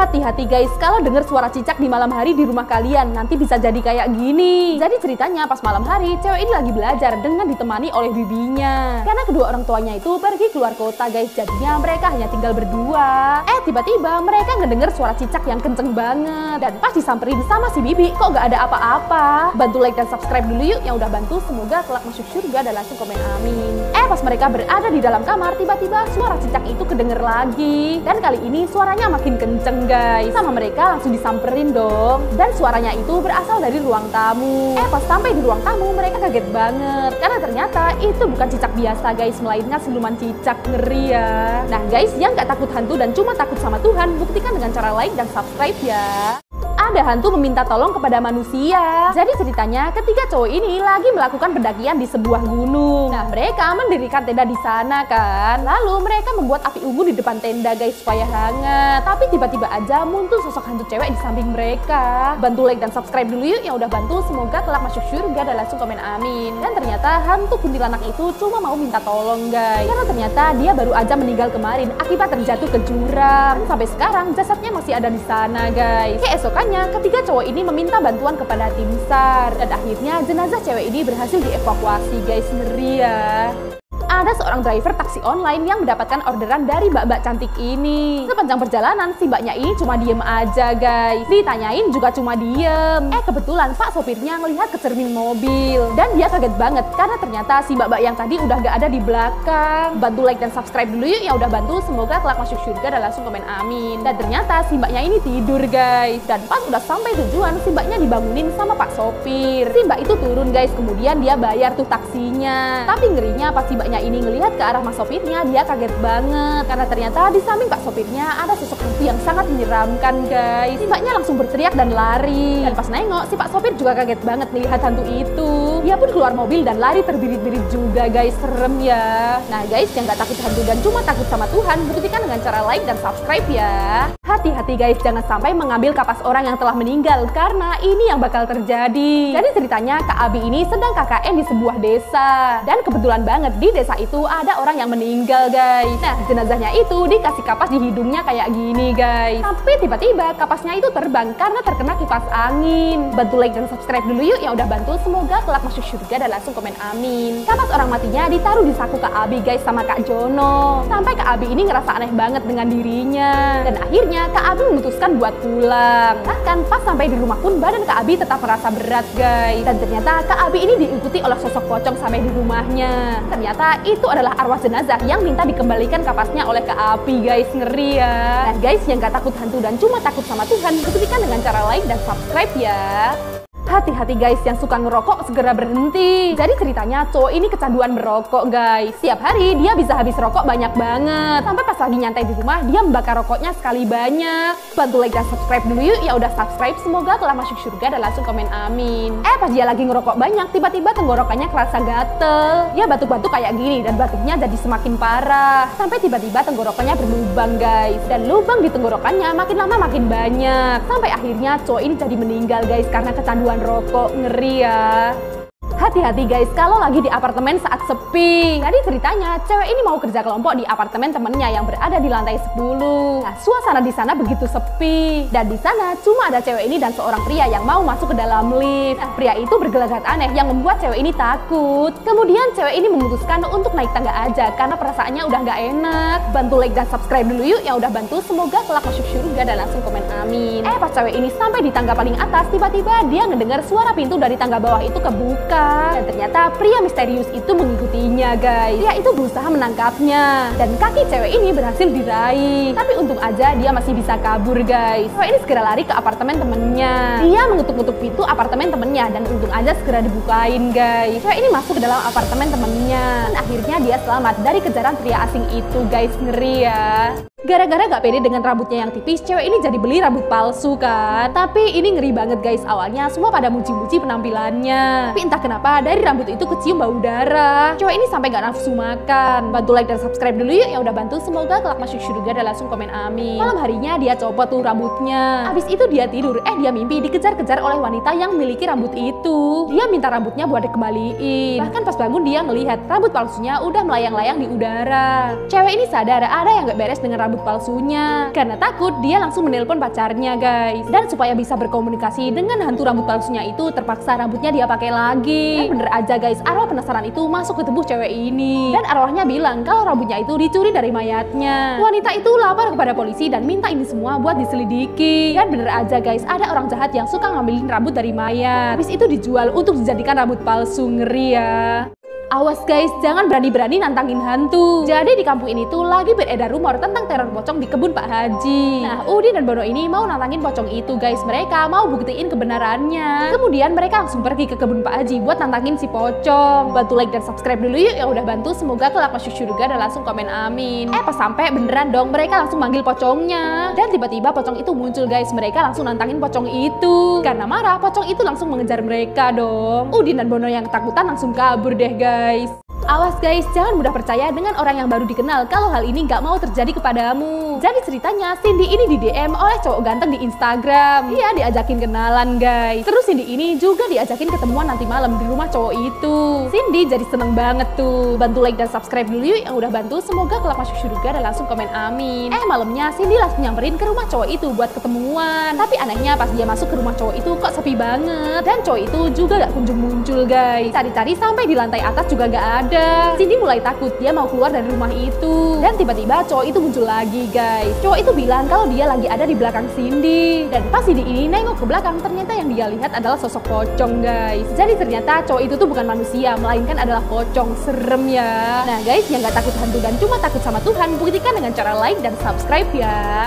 Hati-hati guys, kalau dengar suara cicak di malam hari di rumah kalian, nanti bisa jadi kayak gini. Jadi ceritanya pas malam hari, cewek ini lagi belajar dengan ditemani oleh bibinya. Karena kedua orang tuanya itu pergi keluar kota guys, jadinya mereka hanya tinggal berdua. Tiba-tiba mereka ngedenger suara cicak yang kenceng banget. Dan pas disamperin sama si bibi, kok gak ada apa-apa. Bantu like dan subscribe dulu yuk yang udah bantu, semoga kelak masuk surga dan langsung komen amin. Pas mereka berada di dalam kamar, tiba-tiba suara cicak itu kedenger lagi. Dan kali ini suaranya makin kenceng guys. Sama mereka langsung disamperin dong. Dan suaranya itu berasal dari ruang tamu. Pas sampai di ruang tamu mereka kaget banget. Karena ternyata itu bukan cicak biasa guys, melainkan siluman cicak. Ngeri ya. Nah guys, yang gak takut hantu dan cuma takut sama Tuhan, buktikan dengan cara like dan subscribe ya. Ada hantu meminta tolong kepada manusia. Jadi ceritanya ketika cowok ini lagi melakukan pendakian di sebuah gunung. Nah mereka mendirikan tenda di sana kan. Lalu mereka membuat api unggun di depan tenda guys supaya hangat. Tapi tiba-tiba aja muncul sosok hantu cewek di samping mereka. Bantu like dan subscribe dulu yuk yang udah bantu, semoga kelak masuk surga dan langsung komen amin. Dan ternyata hantu kuntilanak itu cuma mau minta tolong guys. Karena ternyata dia baru aja meninggal kemarin akibat terjatuh ke jurang. Dan sampai sekarang jasadnya masih ada di sana guys. Keesokannya ketika cowok ini meminta bantuan kepada tim SAR dan akhirnya jenazah cewek ini berhasil dievakuasi guys. Ngeri ya. Ada seorang driver taksi online yang mendapatkan orderan dari mbak-mbak cantik ini. Sepanjang perjalanan si mbaknya ini cuma diem aja guys. Ditanyain juga cuma diem. Kebetulan pak sopirnya ngelihat ke cermin mobil dan dia kaget banget karena ternyata si mbak-mbak yang tadi udah gak ada di belakang. Bantu like dan subscribe dulu yuk yang udah bantu, semoga kelak masuk surga dan langsung komen amin. Dan ternyata si mbaknya ini tidur guys. Dan pas udah sampai tujuan si mbaknya dibangunin sama pak sopir. Si mbak itu turun guys, kemudian dia bayar tuh taksinya. Tapi ngerinya pas si mbaknya ini ngelihat ke arah mas sopirnya, dia kaget banget karena ternyata di samping pak sopirnya ada sosok hantu yang sangat menyeramkan guys. Si mbaknya langsung berteriak dan lari. Dan pas nengok si pak sopir juga kaget banget melihat hantu itu. Dia pun keluar mobil dan lari terbirit-birit juga guys. Serem ya. Nah guys, yang gak takut hantu dan cuma takut sama Tuhan, buktikan dengan cara like dan subscribe ya. Hati-hati guys, jangan sampai mengambil kapas orang yang telah meninggal karena ini yang bakal terjadi. Jadi ceritanya Kak Abi ini sedang KKN di sebuah desa. Dan kebetulan banget di desa itu ada orang yang meninggal guys. Nah jenazahnya itu dikasih kapas di hidungnya kayak gini guys. Tapi tiba-tiba kapasnya itu terbang karena terkena kipas angin. Bantu like dan subscribe dulu yuk yang udah bantu, semoga kelak masuk surga dan langsung komen amin. Kapas orang matinya ditaruh di saku Kak Abi guys sama Kak Jono. Sampai Kak Abi ini ngerasa aneh banget dengan dirinya. Dan akhirnya Kak Abi memutuskan buat pulang. Bahkan pas sampai di rumah pun badan Kak Abi tetap merasa berat guys. Dan ternyata Kak Abi ini diikuti oleh sosok pocong sampai di rumahnya. Ternyata itu adalah arwah jenazah yang minta dikembalikan kapasnya oleh Kak Abi guys. Ngeri ya. Dan guys, yang gak takut hantu dan cuma takut sama Tuhan, buktikan dengan cara like dan subscribe ya. Hati-hati guys, yang suka ngerokok segera berhenti. Jadi ceritanya cowok ini kecanduan merokok guys. Setiap hari dia bisa habis rokok banyak banget. Sampai pas lagi nyantai di rumah dia membakar rokoknya sekali banyak. Bantu like dan subscribe dulu yuk. Ya udah subscribe, semoga telah masuk surga dan langsung komen amin. Pas dia lagi ngerokok banyak, tiba-tiba tenggorokannya kerasa gatel. Dia batuk-batuk kayak gini dan batuknya jadi semakin parah. Sampai tiba-tiba tenggorokannya berlubang guys. Dan lubang di tenggorokannya makin lama makin banyak. Sampai akhirnya cowok ini jadi meninggal guys karena kecanduan rokok. Ngeri ya. Hati-hati guys kalau lagi di apartemen saat sepi. Jadi ceritanya cewek ini mau kerja kelompok di apartemen temennya yang berada di lantai 10. Nah, suasana di sana begitu sepi. Dan di sana cuma ada cewek ini dan seorang pria yang mau masuk ke dalam lift. Nah, pria itu bergelagat aneh yang membuat cewek ini takut. Kemudian cewek ini memutuskan untuk naik tangga aja karena perasaannya udah gak enak. Bantu like dan subscribe dulu yuk yang udah bantu, semoga kelak masuk surga dan langsung komen amin. Pas cewek ini sampai di tangga paling atas, tiba-tiba dia ngedengar suara pintu dari tangga bawah itu kebuka. Dan ternyata pria misterius itu mengikutinya guys. Pria itu berusaha menangkapnya dan kaki cewek ini berhasil diraih. Tapi untung aja dia masih bisa kabur guys. Cewek ini segera lari ke apartemen temennya. Dia mengetuk-ngetuk pintu apartemen temennya dan untung aja segera dibukain guys. Cewek ini masuk ke dalam apartemen temennya dan akhirnya dia selamat dari kejaran pria asing itu guys. Ngeri ya. Gara-gara gak pede dengan rambutnya yang tipis, cewek ini jadi beli rambut palsu kan. Tapi ini ngeri banget guys, awalnya semua pada muji-muji penampilannya. Tapi entah kenapa dari rambut itu kecium bau darah. Cewek ini sampai gak nafsu makan. Bantu like dan subscribe dulu yuk yang udah bantu, semoga kelak masuk surga dan langsung komen amin. Malam harinya dia copot tuh rambutnya. Habis itu dia tidur, dia mimpi dikejar-kejar oleh wanita yang memiliki rambut itu. Dia minta rambutnya buat dikembaliin. Bahkan pas bangun dia ngelihat rambut palsunya udah melayang-layang di udara. Cewek ini sadar ada yang gak beres dengan rambut rambut palsunya. Karena takut, dia langsung menelpon pacarnya guys. Dan supaya bisa berkomunikasi dengan hantu rambut palsunya itu, terpaksa rambutnya dia pakai lagi. Dan bener aja guys, arwah penasaran itu masuk ke tubuh cewek ini. Dan arwahnya bilang kalau rambutnya itu dicuri dari mayatnya. Wanita itu lapor kepada polisi dan minta ini semua buat diselidiki. Dan bener aja guys, ada orang jahat yang suka ngambilin rambut dari mayat. Habis itu dijual untuk dijadikan rambut palsu. Ngeri ya. Awas guys, jangan berani-berani nantangin hantu. Jadi di kampung ini tuh lagi beredar rumor tentang teror pocong di kebun Pak Haji. Nah, Udin dan Bono ini mau nantangin pocong itu guys. Mereka mau buktiin kebenarannya. Kemudian mereka langsung pergi ke kebun Pak Haji buat nantangin si pocong. Bantu like dan subscribe dulu yuk yang udah bantu. Semoga kelak masuk surga dan langsung komen amin. Pas sampai beneran dong, mereka langsung manggil pocongnya. Dan tiba-tiba pocong itu muncul guys. Mereka langsung nantangin pocong itu. Karena marah, pocong itu langsung mengejar mereka dong. Udin dan Bono yang ketakutan langsung kabur deh guys. Awas guys, jangan mudah percaya dengan orang yang baru dikenal kalau hal ini nggak mau terjadi kepadamu. Jadi ceritanya Cindy ini di DM oleh cowok ganteng di Instagram. Iya, diajakin kenalan guys. Terus Cindy ini juga diajakin ketemuan nanti malam di rumah cowok itu. Cindy jadi seneng banget tuh. Bantu like dan subscribe dulu yuk yang udah bantu. Semoga kelak masuk surga dan langsung komen amin. Malamnya Cindy langsung nyamperin ke rumah cowok itu buat ketemuan. Tapi anehnya pas dia masuk ke rumah cowok itu kok sepi banget. Dan cowok itu juga gak kunjung muncul guys. Cari-cari sampai di lantai atas juga gak ada. Cindy mulai takut, dia mau keluar dari rumah itu. Dan tiba-tiba cowok itu muncul lagi guys. Cowok itu bilang kalau dia lagi ada di belakang Cindy. Dan pas Cindy ini nengok ke belakang, ternyata yang dia lihat adalah sosok pocong guys. Jadi ternyata cowok itu tuh bukan manusia, melainkan adalah pocong. Serem ya. Nah guys, yang gak takut hantu dan cuma takut sama Tuhan, buktikan dengan cara like dan subscribe ya.